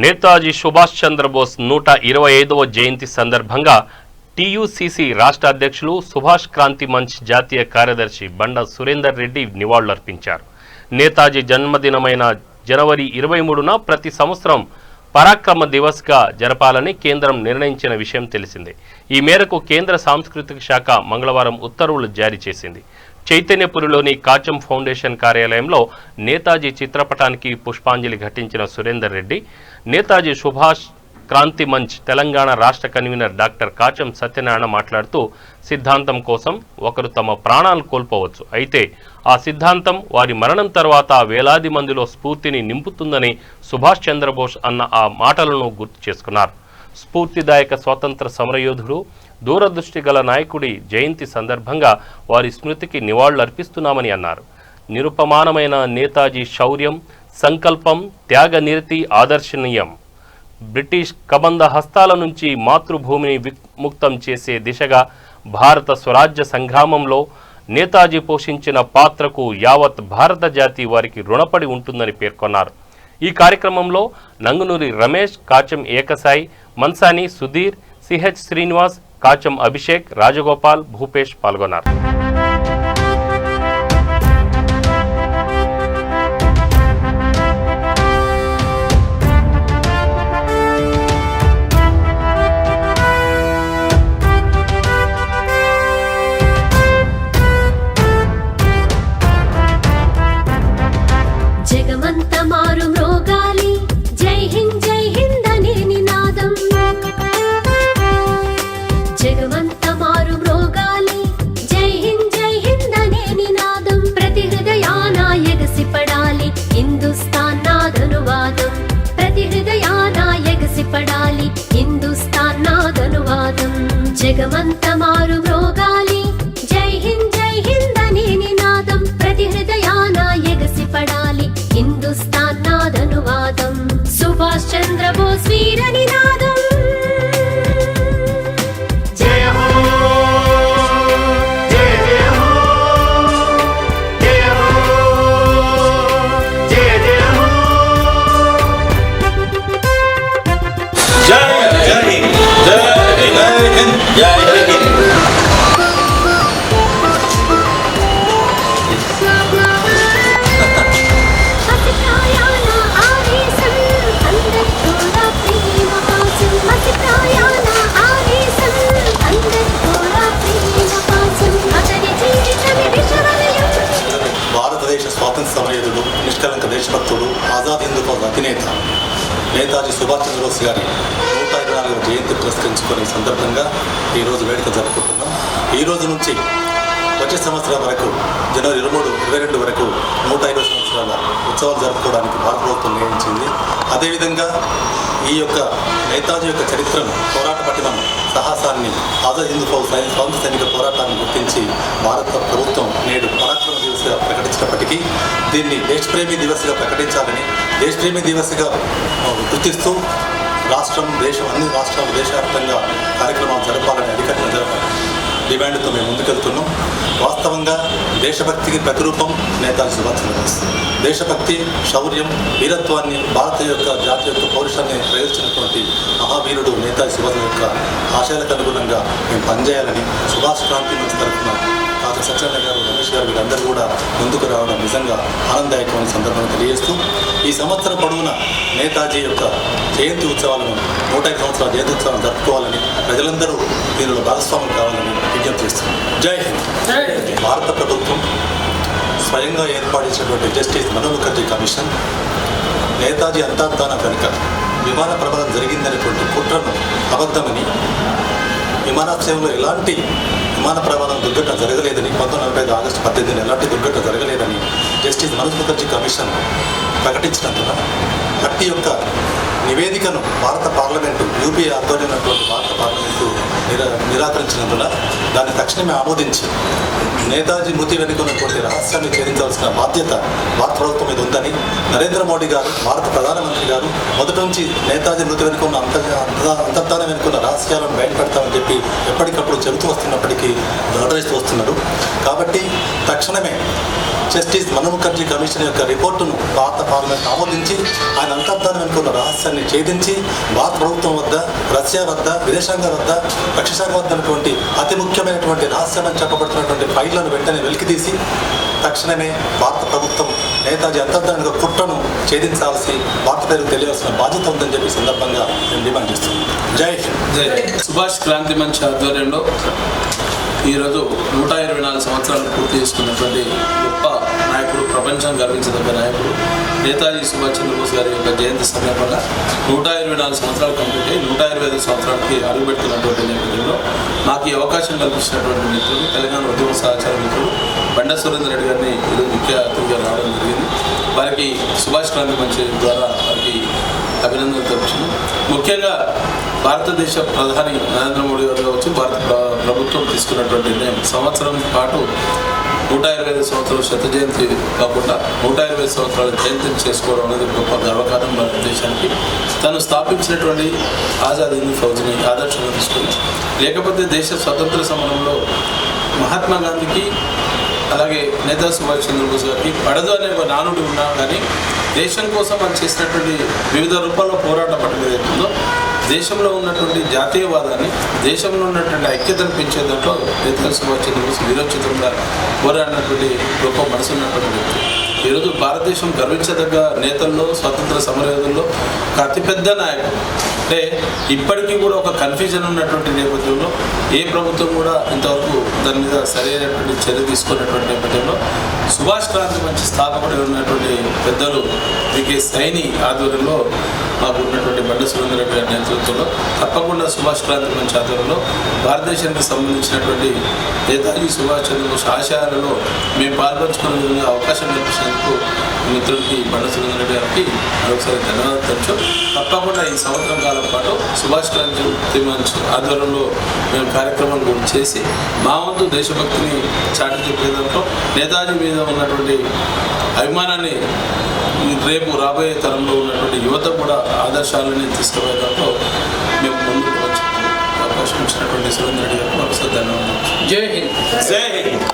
నేతాజీ సుభాష్ చంద్రబోస్ 125వ జయంతి సందర్భంగా టీయూసీసీ రాష్ట్ర అధ్యక్షులు సుభాష్ క్రాంతి మంచ్ జాతీయ కార్యదర్శి బండ సురేందర్ రెడ్డి నివాళులర్పించారు. నేతాజీ జన్మదినమైన జనవరి 23న ప్రతి సంవత్సరం పరాక్రమ దివస్గా జరపాలని కేంద్రం నిర్ణయించిన విషయం తెలిసిందే. ఈ మేరకు కేంద్ర సాంస్కృతిక శాఖ మంగళవారం ఉత్తర్వులు జారీ చేసింది. చైతన్యపురిలోని కాచం ఫౌండేషన్ కార్యాలయంలో నేతాజీ చిత్రపటానికి పుష్పాంజలి ఘటించిన సురేందర్ రెడ్డి, నేతాజీ సుభాష్ క్రాంతి మంచ్ తెలంగాణ రాష్ట్ర కన్వీనర్ డాక్టర్ కాచం సత్యనారాయణ మాట్లాడుతూ, సిద్ధాంతం కోసం ఒకరు తమ ప్రాణాలు కోల్పోవచ్చు, అయితే ఆ సిద్ధాంతం వారి మరణం తర్వాత వేలాది మందిలో స్ఫూర్తిని నింపుతుందని సుభాష్ చంద్రబోస్ అన్న ఆ మాటలను గుర్తు చేసుకున్నారు. స్ఫూర్తిదాయక స్వాతంత్ర సమరయోధుడు, దూరదృష్టి గల నాయకుడి జయంతి సందర్భంగా వారి స్మృతికి నివాళులర్పిస్తున్నామని అన్నారు. నిరుపమానమైన నేతాజీ శౌర్యం, సంకల్పం, త్యాగనిరతి ఆదర్శనీయం. బ్రిటిష్ కబంధ హస్తాల నుంచి మాతృభూమిని విముక్తం చేసే దిశగా భారత స్వరాజ్య సంగ్రామంలో నేతాజీ పోషించిన పాత్రకు యావత్ భారత జాతి వారికి రుణపడి ఉంటుందని పేర్కొన్నారు. ఈ కార్యక్రమంలో నంగునూరి రమేష్, కాచం ఏకసాయి, మన్సాని సుధీర్, సిహెచ్ శ్రీనివాస్, కాచం అభిషేక్, రాజగోపాల్, భూపేష్ పాల్గొన్నారు. జగమంత మారు మ్రోగాలి, జై హింద్ అనే నినాదం ప్రతి హృదయాన ఎగసిపడాలి, హిందుస్థాన్ నాదనువాదం, సుభాష్ చంద్రబోస్ వీర నినాదం. స్వాతంత్ర సమరయోధుడు, నిష్కలంక దేశభక్తుడు, ఆజాద్ హిందూ ఫౌజ్ అధినేత నేతాజీ సుభాష్ చంద్రబోస్ గారి 124వ జయంతి పురస్కరించుకునే సందర్భంగా ఈరోజు వేడుక జరుపుకుంటున్నాం. ఈ రోజు నుంచి వచ్చే సంవత్సరం వరకు జనవరి 23, 22 వరకు 150 సంవత్సరాల ఉత్సవాలు జరుపుకోవడానికి భారత ప్రభుత్వం నిర్ణయించింది. అదేవిధంగా ఈ యొక్క నేతాజీ యొక్క చరిత్రను, పోరాట పటిమను, సాహసాన్ని, ఆజాద్ హిందూ ఫౌజ్ స్వాతంత్ర సైనిక పోరాటాన్ని గుర్తించి భారత ప్రభుత్వం నేడు పరాక్రమ దివస్గా ప్రకటించినప్పటికీ దీన్ని దేశప్రేమి దివస్గా ప్రకటించాలని, దేశప్రేమి దివస్గా గుర్తిస్తూ రాష్ట్రం, దేశం, అన్ని రాష్ట్రాలు దేశవ్యాప్తంగా కార్యక్రమాలు జరపాలని, అధికారులు జరపాలని డిమాండ్తో మేము ముందుకెళ్తున్నాం. వాస్తవంగా దేశభక్తికి ప్రతిరూపం నేతాజీ సుభాష్ చంద్రబోస్. దేశభక్తి, శౌర్యం, వీరత్వాన్ని, భారత యొక్క జాతి యొక్క పౌరుషాన్ని ప్రయోగించినటువంటి మహావీరుడు నేతాజీ సుభాష్ యొక్క ఆశయాలకు అనుగుణంగా మేము పనిచేయాలని సుభాష్ క్రాంతి మంచ్ తరఫున డాక్టర్ సత్యనారాయణ గారు, రమేష్ గారు వీరందరూ కూడా ముందుకు రావడం నిజంగా ఆనందదాయకమైన సందర్భంగా తెలియజేస్తూ, ఈ సంవత్సరం పొడవునా నేతాజీ యొక్క జయంతి ఉత్సవాలను, 105 సంవత్సరాల జయంతి ఉత్సవాలను జరుపుకోవాలని, ప్రజలందరూ దీనిలో భాగస్వామ్యం కావాలని విజ్ఞప్తి చేస్తున్నాం. జై హింద్. భారత ప్రభుత్వం స్వయంగా ఏర్పాటించినటువంటి జస్టిస్ మనోజ్ ముఖర్జీ కమిషన్ నేతాజీ అంతర్ధాన కనుక విమాన ప్రమాదం జరిగిందనేటువంటి కుట్రను అబద్ధమని, విమానాశ్రయంలో ఎలాంటి విమాన ప్రమాదం దుర్ఘటన జరగలేదని, 1945 ఆగస్టు 18 ఎలాంటి దుర్ఘటన జరగలేదని జస్టిస్ మనోజ్ ముఖర్జీ కమిషన్ ప్రకటించినందున అట్టి యొక్క నివేదికను భారత పార్లమెంటు, యూపీఏ ఆధ్వర్యంలోటువంటి భారత పార్లమెంటు నిరాకరించినందున దాన్ని తక్షణమే ఆమోదించి నేతాజీ మృతి వెనుకున్నటువంటి రహస్యాన్ని ఛేదించాల్సిన బాధ్యత భారత ప్రభుత్వం మీద ఉందని నరేంద్ర మోడీ గారు, భారత ప్రధానమంత్రి గారు మొదటి నుంచి నేతాజీ మృతి వెనుకున్న అంతర్ధాన వెనుకున్న రహస్యాలను బయటపెడతామని చెప్పి ఎప్పటికప్పుడు చెబుతూ వస్తున్నప్పటికీ దొరదరిస్తూ వస్తున్నారు. కాబట్టి తక్షణమే జస్టిస్ మను ముఖర్జీ కమిషన్ యొక్క రిపోర్టును భారత పార్లమెంట్ ఆమోదించి ఆయన అంతర్ధానం వెనుకున్న రహస్యాన్ని ఛేదించి భారత ప్రభుత్వం వద్ద, రష్యా వద్ద, విదేశాంగ వద్ద, రక్షణ శాఖ వద్ద ఉన్నటువంటి అతి ముఖ్యమైనటువంటి రహస్యమని చెప్పబడుతున్నటువంటి ఫైళ్లను వెంటనే వెలికితీసి తక్షణమే భారత ప్రభుత్వం నేతాజీ అంతర్ధాన కుట్రను ఛేదించాల్సి భారత ప్రజలకు తెలియవలసిన బాధ్యత ఉందని చెప్పి సందర్భంగా నేను డిమాండ్ చేస్తున్నాను. జై హింద్. సుభాష్ క్రాంతి మంచ్ ఆధ్వర్యంలో ఈరోజు 124 సంవత్సరాలు పూర్తి చేసుకున్నటువంటి గొప్ప నాయకుడు, ప్రపంచం గర్వించదగ్గ నాయకుడు నేతాజీ సుభాష్ చంద్రబోస్ గారి యొక్క జయంతి సందర్భంగా 124 సంవత్సరాలు కంప్లీట్ అయ్యి 125 సంవత్సరాలకి అడుగుపెడుతున్నటువంటి నేపథ్యంలో నాకు ఈ అవకాశం కల్పించినటువంటి మిత్రులు, తెలంగాణ ఉద్యమ సహచార మిత్రులు బండ సురేందర్ రెడ్డి గారిని ఈరోజు ముఖ్య అతిథిగా రావడం జరిగింది. వారికి సుభాష్ క్రాంతి మంచ్ ద్వారా వారికి అభినందనలు తెలుపుతున్నాను. ముఖ్యంగా భారతదేశ ప్రధాని నరేంద్ర మోడీ గారు కావచ్చు, భారత ప్రభుత్వం తీసుకున్నటువంటి నిర్ణయం సంవత్సరం పాటు 125 సంవత్సరాల శత జయంతి కాకుండా 125 సంవత్సరాల జయంతిని చేసుకోవడం అనేది గొప్ప గర్వకారణం భారతదేశానికి. తను స్థాపించినటువంటి ఆజాద్ హింద్ ఫౌజ్ని ఆదర్శంగా తీసుకుని, లేకపోతే దేశ స్వతంత్ర సమరంలో మహాత్మా గాంధీకి అలాగే నేతాజీ సుభాష్ చంద్రబోస్ గారికి పడదు అనే ఒక నానుడి ఉన్నా కానీ దేశం కోసం మనం చేసినటువంటి వివిధ రూపాల్లో పోరాట పట్టం ఏదైతుందో దేశంలో ఉన్నటువంటి జాతీయవాదాన్ని, దేశంలో ఉన్నటువంటి ఐక్యతను పెంచే దాంట్లో నేతాజీ సుభాష్ చంద్రబోస్ వీరోచితంగా పోరాడినటువంటి గొప్ప మనసు ఉన్నటువంటి వ్యక్తి. ఈరోజు భారతదేశం గర్వించదగ్గ నేతల్లో, స్వతంత్ర సమరయోధుల్లో ఒక అతిపెద్ద నాయకుడు. అంటే ఇప్పటికీ కూడా ఒక కన్ఫ్యూజన్ ఉన్నటువంటి నేపథ్యంలో ఏ ప్రభుత్వం కూడా ఇంతవరకు దాని మీద సరైనటువంటి చర్య తీసుకున్నటువంటి నేపథ్యంలో సుభాష్ క్రాంతి మంచ్ స్థాపకుడు ఉన్నటువంటి పెద్దలు వికే సైని ఆధ్వర్యంలో మాకు ఉన్నటువంటి బండ సురేందర్ రెడ్డి గారి నేతృత్వంలో తప్పకుండా సుభాష్ క్రాంతి మంచ్ ఆధ్వర్యంలో భారతదేశానికి సంబంధించినటువంటి నేతాజీ సుభాష్ చంద్రబోస్ ఆశయాలలో మేము పాల్పంచుకునే విధంగా అవకాశం కల్పించినందుకు మిత్రుడికి బండ సురేందర్ రెడ్డి గారికి మరొకసారి ధన్యవాదాలు తెలుసు. తప్పకుండా ఈ సంవత్సరం కాలం పాటు సుభాష్ క్రాంతి మంచ్ ఆధ్వర్యంలో మేము కార్యక్రమాలు చేసి మా వంతు దేశభక్తిని చాటి చెప్పేదాంట్లో నేతాజీ మీద ఉన్నటువంటి అభిమానాన్ని రేపు రాబోయే తరంలో ఉన్నటువంటి యువత కూడా ఆదర్శాలని తీసుకుపోయేదాంట్లో మేము ముందుకు వచ్చి అవకాశం ఇచ్చినటువంటి సురేందర్ రెడ్డి గారికి మరొకసారి ధన్యవాదాలు. జై హింద్. జై హింద్.